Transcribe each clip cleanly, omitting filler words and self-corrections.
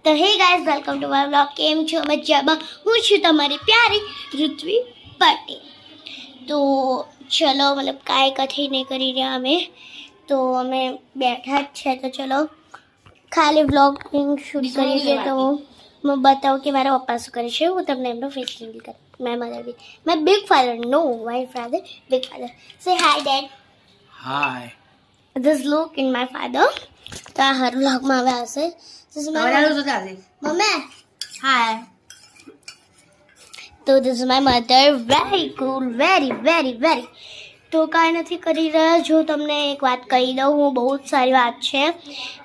तो hey guys welcome to my vlog. केम छो मजामा હું છું તમારી પ્યારી ઋત્વી પટેલ। તો ચલો मतलब કાંઈ કથી નહીં કરી રહ્યા અમે, તો અમે બેઠા જ છે। તો ચલો ખાલી વ્લોગિંગ શૂટ કરીએ છીએ। તો હું બતાવું કે મારા પપ્પા શું કરે છે। હું તમને એમનો ફેસ રિવીલ કરું। My mother be my big father, no my father, big father. Say hi dad. Hi. This look in my father। તો આ હર વ્લોગમાં હવે આવશે। મમ્મી હાય। તો this is my mother, very cool, very। તો કાંઈ નથી કરી રહ્યા। જો તમને એક વાત કહી દઉં, હું બહુ જ સારી વાત છે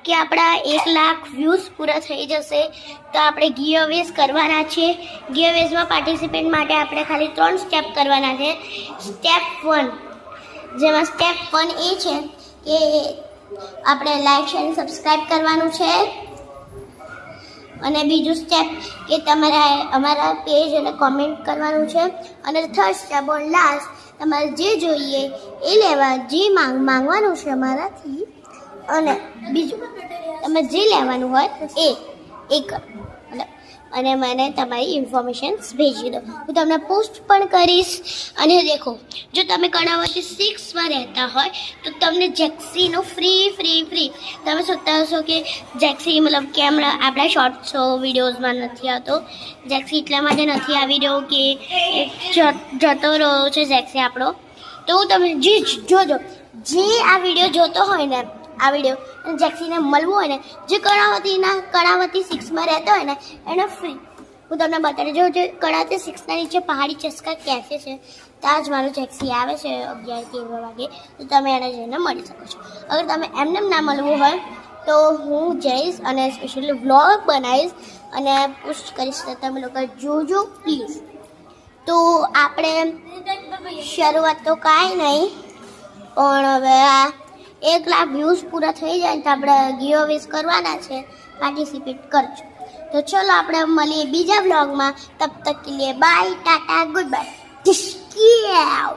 કે આપણા 1 લાખ વ્યૂઝ પૂરા થઈ જશે તો આપણે ગીવઅવેઝ કરવાના છે। ગીવઅવેઝમાં પાર્ટિસિપેટ માટે આપણે ખાલી 3 સ્ટેપ કરવાના છે। સ્ટેપ 1, જેમાં સ્ટેપ 1 એ છે કે આપણે લાઈક શેર અને સબસ્ક્રાઈબ કરવાનું છે। અને બીજું સ્ટેપ કે તમારે અમારા પેજ અને કોમેન્ટ કરવાનું છે। અને થર્ડ સ્ટેપ ઓર લાસ્ટ, તમારે જે જોઈએ એ લેવા, જે માંગવાનું છે અમારાથી। અને બીજું તમે જે લેવાનું હોય એ કરો। અને મને તમારી ઇન્ફોર્મેશન્સ ભેજી દો, હું તમને પોસ્ટ પણ કરીશ। અને દેખો, જો તમે કર્ણાવતી 6માં રહેતા હોય તો તમને જેક્સીનો ફ્રી તમે સોચતા હશો કે જેક્સી મતલબ કેમ આપણા શોર્ટ્સો વિડીયોઝમાં નથી આવતો। જેક્સી એટલા માટે નથી આવી રહ્યો કે જતો રહ્યો છે જેક્સી આપણો। તો હું તમે જે જોજો, જે આ વિડીયો જોતો હોય ને, આ વિડીયો જેક્સીને મળવું હોય ને, જે કર્ણાવતી 6માં રહેતો હોય ને, એને ફ્રી હું તમને બતાવી। જો જે કર્ણાવતી 6ના નીચે પહાડી ચસ્કા કેફે છે, ત્યાં જ મારું જેક્સી આવે છે 11-13 વાગે। તો તમે એને જઈને મળી શકો છો। અગર તમે એમને ના મળવું હોય તો હું જઈશ અને સ્પેશિયલી વ્લોગ બનાવીશ અને પોસ્ટ કરીશ, તો તમે લોકો જોજો પ્લીઝ। તો આપણે શરૂઆત તો કાંઈ નહીં, પણ હવે આ 1 લાખ વ્યૂઝ પૂરા થઈ જાય તો આપણે ગીવઅવેઝ કરવાના છે, પાર્ટિસિપેટ કરજો। તો ચલો આપણે મળીએ બીજા વ્લોગમાં। તબ તક કે લીએ bye, tata, goodbye, take care.